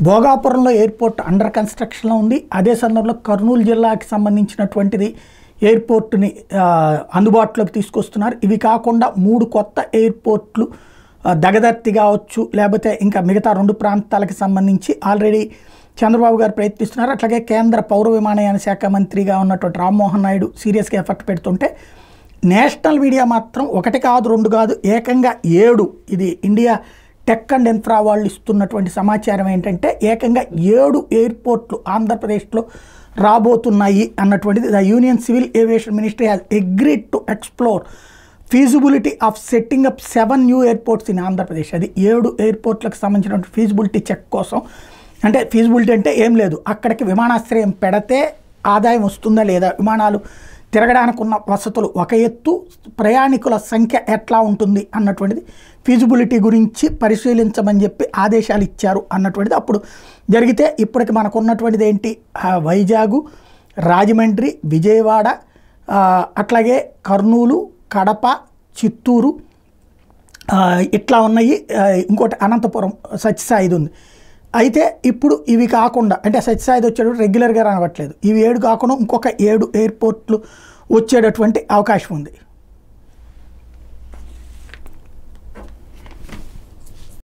భోగాపురంలో airport under కన్స్ట్రక్షన్లో ఉంది. అదే సందర్భంలో కర్నూలు జిల్లాకి సంబంధించినటువంటిది ఎయిర్పోర్ట్ని అందుబాటులోకి తీసుకొస్తున్నారు. ఇవి కాకుండా 3 కొత్త ఎయిర్పోర్ట్లు దగదర్తి కావచ్చు, లేకపోతే ఇంకా మిగతా 2 ప్రాంతాలకు సంబంధించి ఆల్రెడీ చంద్రబాబు గారు ప్రయత్నిస్తున్నారు. అట్లాగే కేంద్ర పౌర విమానయాన శాఖ మంత్రిగా ఉన్నటువంటి రామ్మోహన్ నాయుడు సీరియస్గా ఎఫర్ట్ పెడుతుంటే, నేషనల్ మీడియా మాత్రం 1 కాదు 2 కాదు ఏకంగా 7, ఇది ఇండియా టెక్ అండ్ ఇన్ఫ్రా వాళ్ళు ఇస్తున్నటువంటి సమాచారం ఏంటంటే ఏకంగా 7 ఎయిర్పోర్ట్లు ఆంధ్రప్రదేశ్లో రాబోతున్నాయి అన్నటువంటిది. The union civil aviation ministry has agreed to explore feasibility of setting up 7 new airports in Andhra Pradesh. అది 7 ఎయిర్పోర్ట్లకు సంబంధించినటువంటి ఫీజిబిలిటీ చెక్ కోసం. అంటే ఫీజిబిలిటీ అంటే ఏం లేదు, అక్కడికి విమానాశ్రయం పెడితే ఆదాయం వస్తుందా లేదా, విమానాలు తిరగడానికి ఉన్న వసతులు ఒక ఎత్తు, ప్రయాణికుల సంఖ్య ఎట్లా ఉంటుంది అన్నటువంటిది ఫీజిబిలిటీ గురించి పరిశీలించమని చెప్పి ఆదేశాలు ఇచ్చారు అన్నటువంటిది అప్పుడు జరిగితే. ఇప్పటికి మనకు ఉన్నటువంటిది ఏంటి, వైజాగ్, రాజమండ్రి, విజయవాడ, అట్లాగే కర్నూలు, కడప, చిత్తూరు ఇట్లా ఉన్నాయి. ఇంకోటి అనంతపురం సత్యసాయిది ఉంది. అయితే ఇప్పుడు ఇవి కాకుండా, అంటే సత్యసాయిది వచ్చేటప్పుడు రెగ్యులర్గా రావట్లేదు, ఇవి 7 కాకుండా ఇంకొక 7 ఎయిర్పోర్ట్లు వచ్చేటటువంటి అవకాశం ఉంది.